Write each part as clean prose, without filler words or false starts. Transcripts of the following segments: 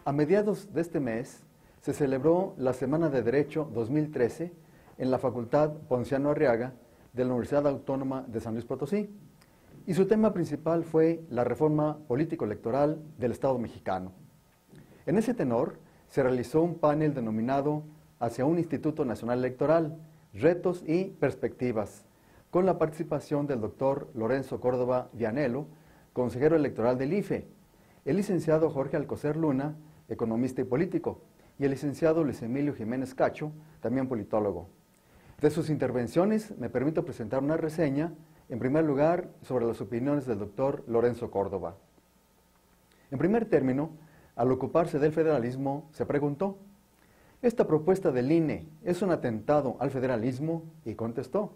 A mediados de este mes se celebró la Semana de Derecho 2013 en la Facultad Ponciano Arriaga de la Universidad Autónoma de San Luis Potosí, y su tema principal fue la reforma político-electoral del Estado mexicano. En ese tenor se realizó un panel denominado Hacia un Instituto Nacional Electoral, retos y perspectivas, con la participación del doctor Lorenzo Córdoba Vianello, consejero electoral del IFE, el licenciado Jorge Alcocer Luna, economista y político, y el licenciado Luis Emilio Jiménez Cacho, también politólogo. De sus intervenciones me permito presentar una reseña, en primer lugar, sobre las opiniones del doctor Lorenzo Córdoba. En primer término, al ocuparse del federalismo, se preguntó, ¿esta propuesta del INE es un atentado al federalismo? Y contestó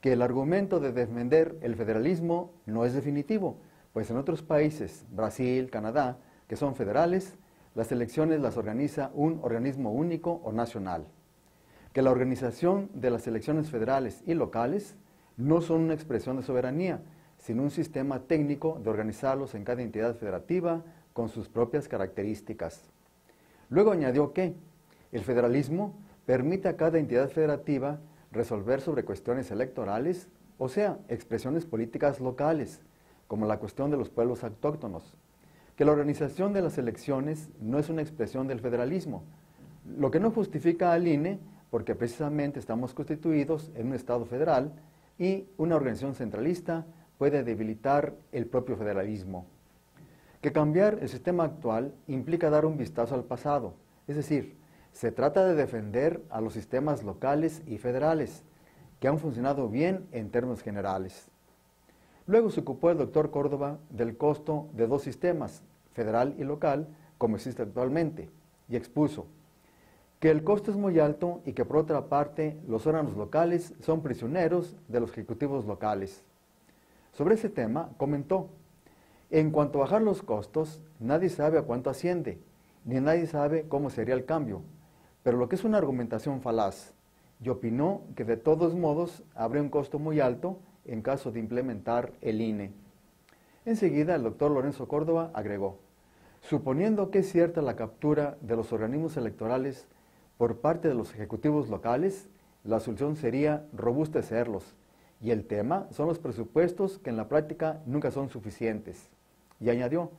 que el argumento de defender el federalismo no es definitivo, pues en otros países, Brasil, Canadá, que son federales, las elecciones las organiza un organismo único o nacional. Que la organización de las elecciones federales y locales no son una expresión de soberanía, sino un sistema técnico de organizarlos en cada entidad federativa con sus propias características. Luego añadió que el federalismo permite a cada entidad federativa resolver sobre cuestiones electorales, o sea, expresiones políticas locales, como la cuestión de los pueblos autóctonos. Que la organización de las elecciones no es una expresión del federalismo, lo que no justifica al INE, porque precisamente estamos constituidos en un Estado federal y una organización centralista puede debilitar el propio federalismo. Que cambiar el sistema actual implica dar un vistazo al pasado, es decir, se trata de defender a los sistemas locales y federales, que han funcionado bien en términos generales. Luego se ocupó el doctor Córdoba del costo de dos sistemas, federal y local, como existe actualmente, y expuso que el costo es muy alto y que por otra parte los órganos locales son prisioneros de los ejecutivos locales. Sobre ese tema comentó, en cuanto a bajar los costos, nadie sabe a cuánto asciende, ni nadie sabe cómo sería el cambio, pero lo que es una argumentación falaz, y opinó que de todos modos habría un costo muy alto en caso de implementar el INE. Enseguida el doctor Lorenzo Córdoba agregó, suponiendo que es cierta la captura de los organismos electorales por parte de los ejecutivos locales, la solución sería robustecerlos, y el tema son los presupuestos que en la práctica nunca son suficientes. Y añadió,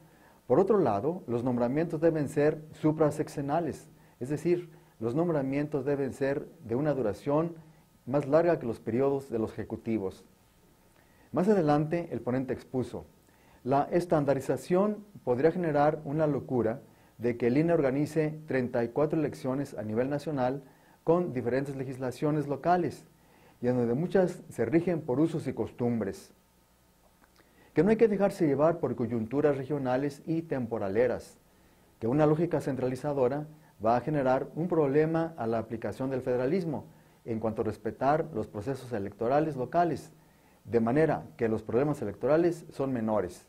por otro lado, los nombramientos deben ser suprasexenales, es decir, los nombramientos deben ser de una duración más larga que los periodos de los ejecutivos. Más adelante, el ponente expuso, la estandarización podría generar una locura de que el INE organice 34 elecciones a nivel nacional con diferentes legislaciones locales, y en donde muchas se rigen por usos y costumbres. Que no hay que dejarse llevar por coyunturas regionales y temporaleras, que una lógica centralizadora va a generar un problema a la aplicación del federalismo en cuanto a respetar los procesos electorales locales, de manera que los problemas electorales son menores.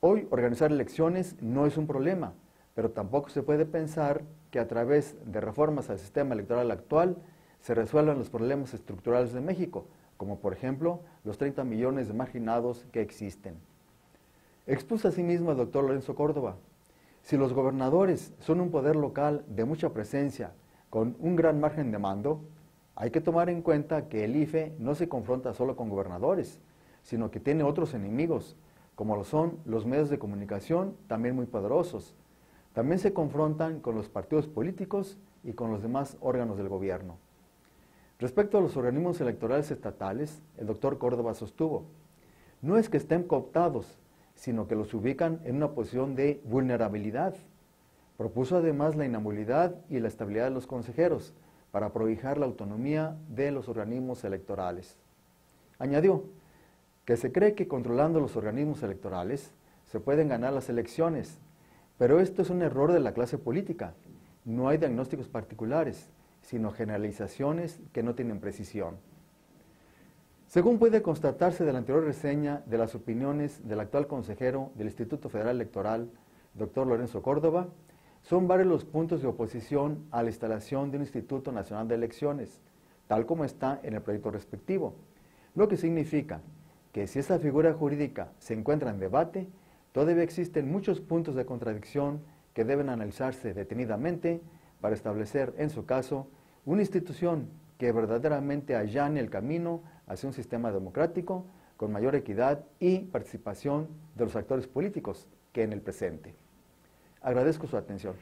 Hoy organizar elecciones no es un problema, pero tampoco se puede pensar que a través de reformas al sistema electoral actual se resuelvan los problemas estructurales de México, como por ejemplo los 30 millones de marginados que existen. Expuso asimismo el doctor Lorenzo Córdoba, si los gobernadores son un poder local de mucha presencia, con un gran margen de mando, hay que tomar en cuenta que el IFE no se confronta solo con gobernadores, sino que tiene otros enemigos, como lo son los medios de comunicación, también muy poderosos. También se confrontan con los partidos políticos y con los demás órganos del gobierno. Respecto a los organismos electorales estatales, el doctor Córdoba sostuvo, no es que estén cooptados, sino que los ubican en una posición de vulnerabilidad. Propuso además la inhamabilidad y la estabilidad de los consejeros para prohijar la autonomía de los organismos electorales. Añadió que se cree que controlando los organismos electorales se pueden ganar las elecciones, pero esto es un error de la clase política. No hay diagnósticos particulares, sino generalizaciones que no tienen precisión. Según puede constatarse de la anterior reseña de las opiniones del actual consejero del Instituto Federal Electoral, doctor Lorenzo Córdoba, son varios los puntos de oposición a la instalación de un Instituto Nacional de Elecciones, tal como está en el proyecto respectivo, lo que significa que si esa figura jurídica se encuentra en debate, todavía existen muchos puntos de contradicción que deben analizarse detenidamente para establecer, en su caso, una institución que verdaderamente allane el camino hacia un sistema democrático con mayor equidad y participación de los actores políticos que en el presente. Agradezco su atención.